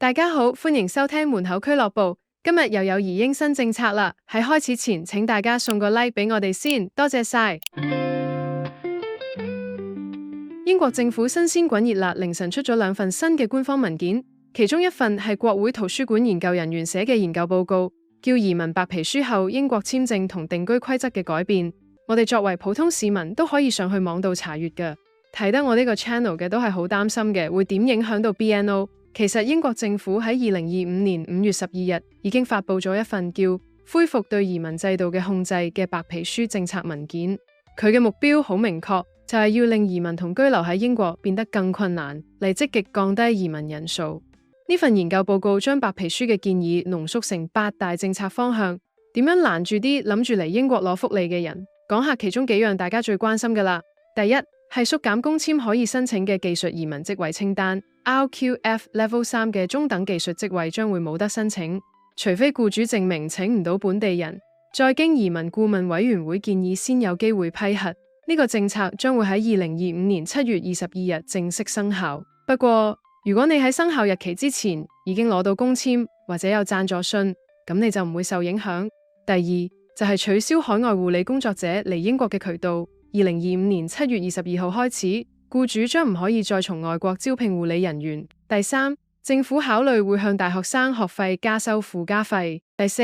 大家好，歡迎收聽門口俱樂部。今日又有移英新政策啦，喺開始前，請大家送個 like 俾我哋先，多謝晒。英國政府新鮮滾熱辣，凌晨出咗兩份新嘅官方文件，其中一份係國會圖書館研究人員寫嘅研究報告，叫移民白皮書後英國簽證同定居規則嘅改變。我哋作為普通市民都可以上去網度查閱㗎。睇得我呢個 channel 嘅都係好擔心嘅，會點影響到 BNO。其實英國政府喺2025年5月12日已經發佈咗一份叫恢復對移民制度嘅控制嘅白皮書政策文件。佢嘅目標好明確，就係要令移民同居留喺英國變得更困難，嚟積極降低移民人數。呢份研究報告將白皮書嘅建議濃縮成8大政策方向，點樣攔住啲諗住嚟英國攞福利嘅人。講下其中幾樣大家最關心㗎啦。第一係縮減工簽可以申請嘅技術移民職位清單。RQF Level 3嘅中等技術職位將會冇得申請，除非僱主證明請唔到本地人，再經移民顧問委員會建議先有機會批核。呢個政策將會喺2025年7月22日正式生效。不過，如果你喺生效日期之前已經攞到工簽或者有贊助信，咁你就唔會受影響。第二就係取消海外護理工作者嚟英國嘅渠道。2025年7月22號開始，僱主將唔可以再從外國招聘護理人員。第三，政府考慮會向大學生學費加收附加費。第四，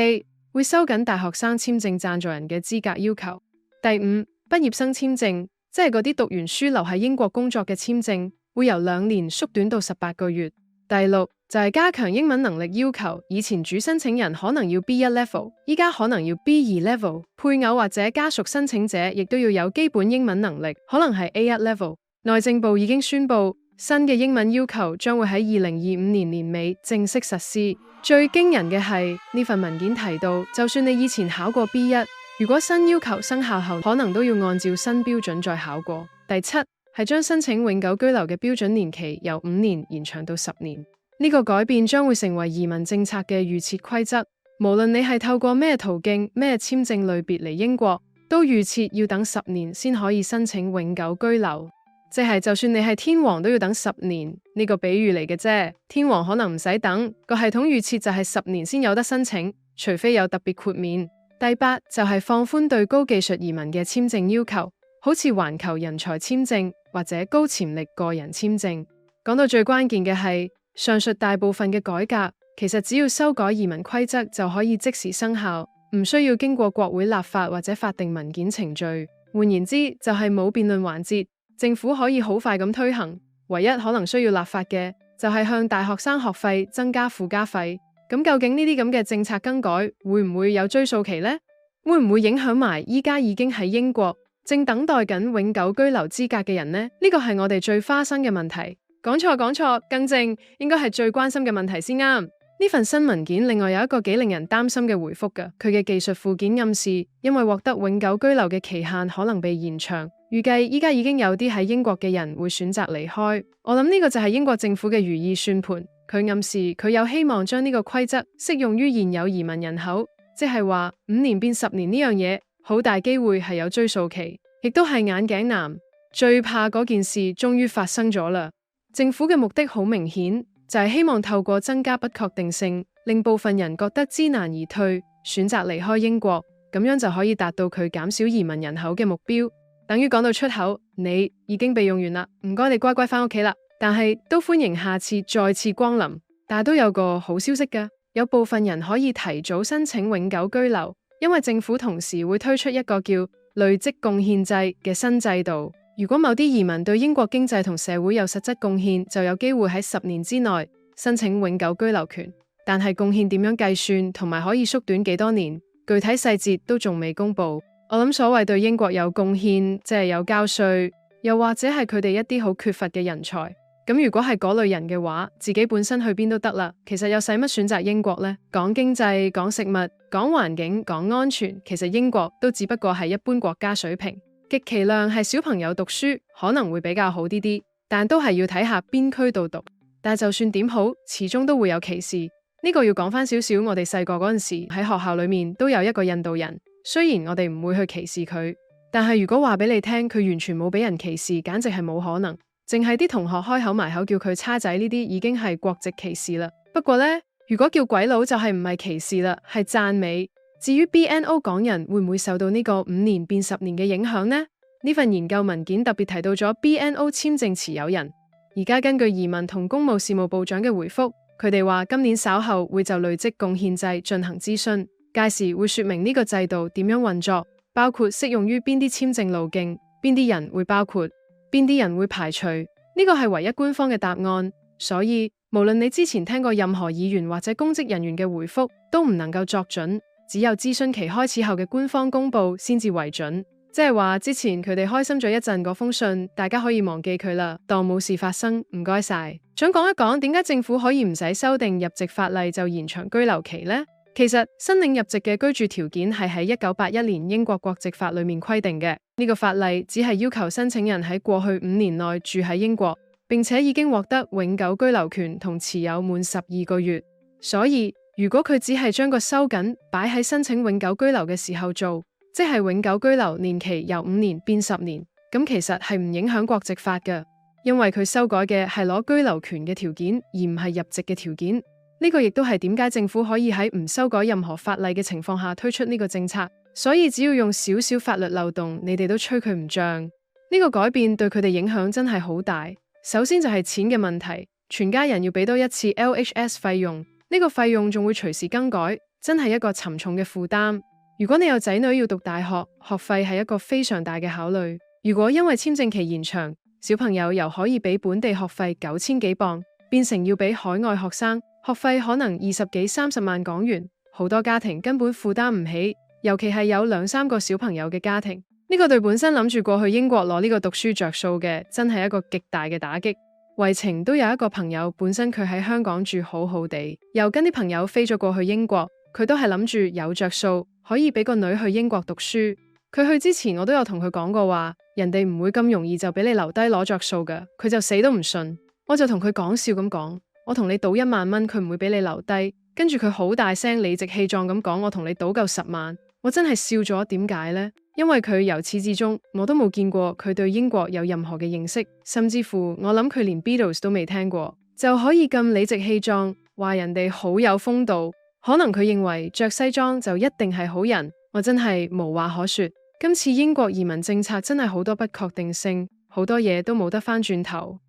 會收緊大學生簽證贊助人嘅資格要求。第五，畢業生簽證，即係嗰啲讀完書留喺英國工作嘅簽證，會由2年縮短到18個月。第六，就係加強英文能力要求，以前主申請人可能要 B1 level， 依家可能要 B2 level， 配偶或者家屬申請者亦都要有基本英文能力，可能係 A1 level。內政部已經宣布，新嘅英文要求將會喺2025年年尾正式實施。最驚人嘅係，呢份文件提到，就算你以前考過 B1， 如果新要求生效後，可能都要按照新標準再考過。第七，係將申請永久居留嘅標準年期由5年延長到10年。呢個改變將會成為移民政策嘅預設規則，無論你係透過咩途徑、咩簽證類別嚟英國，都預設要等10年先可以申請永久居留。即係就算你係天王都要等10年，呢個比喻嚟嘅啫。天王可能唔使等，個系統預設就係10年先有得申請，除非有特別豁免。第八就係放寬對高技術移民嘅簽證要求，好似環球人才簽證或者高潛力個人簽證。講到最關鍵嘅係，上述大部分嘅改革，其實只要修改移民規則就可以即時生效，唔需要經過國會立法或者法定文件程序。換言之，就係冇辯論環節。政府可以好快咁推行，唯一可能需要立法嘅就係向大學生學費增加附加費。咁究竟呢啲咁嘅政策更改會唔會有追溯期呢？會唔會影響埋依家已經喺英國正等待緊永久居留資格嘅人呢？呢個係我哋最花生嘅問題。講錯，更正，應該係最關心嘅問題先啱。呢份新文件另外有一個幾令人擔心嘅回覆㗎，佢嘅技術附件暗示，因為獲得永久居留嘅期限可能被延長。預計依家已經有啲喺英國嘅人會選擇離開，我諗呢個就係英國政府嘅如意算盤。佢暗示佢有希望將呢個規則適用於現有移民人口，即係話5年變10年呢樣嘢，好大機會係有追溯期，亦都係眼鏡男最怕嗰件事終於發生咗啦。政府嘅目的好明顯，就係希望透過增加不確定性，令部分人覺得知難而退，選擇離開英國，咁樣就可以達到佢減少移民人口嘅目標。等於講到出口，你已經被用完啦，唔該你乖乖返屋企啦。但係都歡迎下次再次光臨。但係都有個好消息㗎，有部分人可以提早申請永久居留，因為政府同時會推出一個叫累積貢獻制嘅新制度。如果某啲移民對英國經濟同社會有實質貢獻，就有機會喺10年之內申請永久居留權。但係貢獻點樣計算，同埋可以縮短幾多年，具體細節都仲未公布。我諗所謂對英國有貢獻，即係有交稅，又或者係佢哋一啲好缺乏嘅人才。咁如果係嗰類人嘅話，自己本身去邊都得啦。其實又使乜選擇英國呢？講經濟、講食物、講環境、講安全，其實英國都只不過係一般國家水平。極其量係小朋友讀書可能會比較好啲，但都係要睇下邊區度讀。但就算點好，始終都會有歧視。呢個要講翻少少，我哋細個嗰陣時喺學校裏面都有一個印度人。雖然我哋唔會去歧視佢，但係如果話俾你聽，佢完全冇俾人歧視，簡直係冇可能。淨係啲同學開口埋口叫佢叉仔呢啲，已經係國籍歧視啦。不過呢，如果叫鬼佬就係唔係歧視啦，係讚美。至於 BNO 港人會唔會受到呢個5年變10年嘅影響呢？呢份研究文件特別提到咗 BNO 簽證持有人。而家根據移民同公務事務部長嘅回覆，佢哋話今年稍後會就累積貢獻制進行諮詢，屆時會說明呢個制度點樣運作，包括適用於邊啲簽證路徑，邊啲人會包括，邊啲人會排除。呢個係唯一官方嘅答案，所以無論你之前聽過任何議員或者公職人員嘅回覆，都唔能夠作準，只有諮詢期開始後嘅官方公佈先至為準。即係話之前佢哋開心咗一陣嗰封信，大家可以忘記佢啦，當冇事發生。唔該晒。想講一講點解政府可以唔使修訂入籍法例就延長居留期呢？其實申領入籍嘅居住條件係喺1981年英國國籍法裏面規定嘅。呢個法例只係要求申請人喺過去5年內住喺英國，並且已經獲得永久居留權同持有滿12個月。所以如果佢只係將個收緊擺喺申請永久居留嘅時候做，即係永久居留年期由5年變10年，咁其實係唔影響國籍法嘅，因為佢修改嘅係攞居留權嘅條件，而唔係入籍嘅條件。呢個亦都係點解政府可以喺唔修改任何法例嘅情況下推出呢個政策。所以只要用少少法律漏洞，你哋都吹佢唔脹。呢個改變對佢哋影響真係好大。首先就係錢嘅問題，全家人要俾多一次 LHS 費用，呢個費用仲會隨時更改，真係一個沉重嘅負擔。如果你有仔女要讀大學，學費係一個非常大嘅考慮。如果因為簽證期延長，小朋友由可以俾本地學費9000幾鎊，變成要俾海外學生，學費可能20幾30萬港元，好多家庭根本負擔唔起，尤其係有2-3個小朋友嘅家庭。呢個對本身諗住過去英國攞呢個讀書着數嘅，真係一個極大嘅打擊。為情都有一個朋友，本身佢喺香港住好好地，又跟啲朋友飛咗過去英國，佢都係諗住有着數，可以俾個女去英國讀書。佢去之前我都有同佢講過話，人哋唔會咁容易就俾你留低攞着數㗎，佢就死都唔信。我就同佢講笑咁講，我同你賭1萬蚊，佢唔會俾你留低。跟住佢好大聲理直氣壯咁講，我同你賭夠10萬。我真係笑咗，點解呢？因為佢由始至終我都冇見過佢對英國有任何嘅認識，甚至乎我諗佢連 Beatles 都未聽過，就可以咁理直氣壯話人哋好有風度。可能佢認為着西裝就一定係好人，我真係無話可說。今次英國移民政策真係好多不確定性，好多嘢都冇得返轉頭。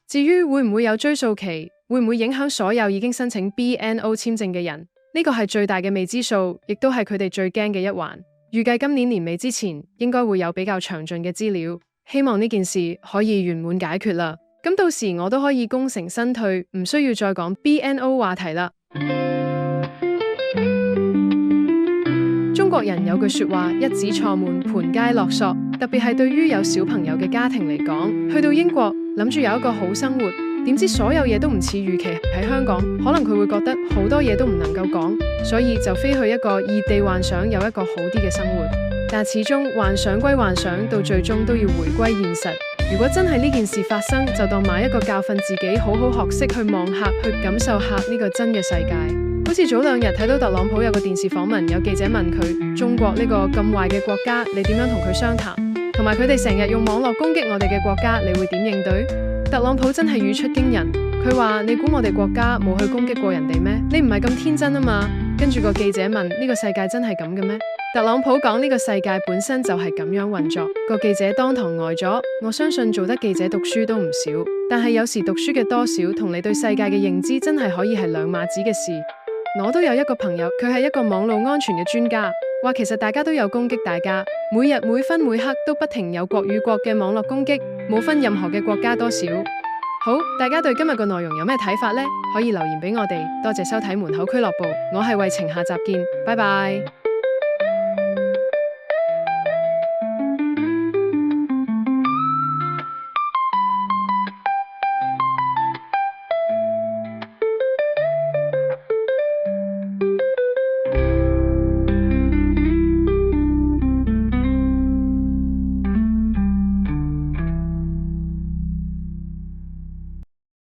至於會唔會有追溯期，會唔會影響所有已經申請 BNO 簽證嘅人，呢個係最大嘅未知數，亦都係佢哋最驚嘅一環。預計今年年尾之前應該會有比較詳盡嘅資料，希望呢件事可以圓滿解決啦。咁到時我都可以功成身退，唔需要再講 BNO 話題啦。中國人有句說話，一子錯滿盤皆落索，特別係對於有小朋友嘅家庭嚟講，去到英國諗住有一個好生活，點知所有嘢都唔似預期。喺香港可能佢會覺得好多嘢都唔能夠講，所以就飛去一個異地幻想有一個好啲嘅生活。但始終幻想歸幻想，到最終都要回歸現實。如果真係呢件事發生，就當買一個教訓自己，好好學識去望客，去感受客呢個真嘅世界。好似早2日睇到特朗普有個電視訪問，有記者問佢，中國呢個咁壞嘅國家，你點樣同佢商談？同埋佢哋成日用網絡攻擊我哋嘅國家，你會點應對？特朗普真係語出驚人，佢話你估我哋國家冇去攻擊過人哋咩？你唔係咁天真啊嘛？跟住個記者問，呢個世界真係咁嘅咩？特朗普講呢個世界本身就係咁樣運作。個記者當堂呆咗。我相信做得記者讀書都唔少，但係有時讀書嘅多少同你對世界嘅認知真係可以係兩碼子嘅事。我都有一個朋友，佢係一個網絡安全嘅專家，話其實大家都有攻擊大家，每日每分每刻都不停有國與國嘅網絡攻擊，冇分任何嘅國家多少。好，大家對今日個內容有咩睇法呢？可以留言俾我哋。多謝收睇門口俱樂部，我係慧晴，下集見，拜拜。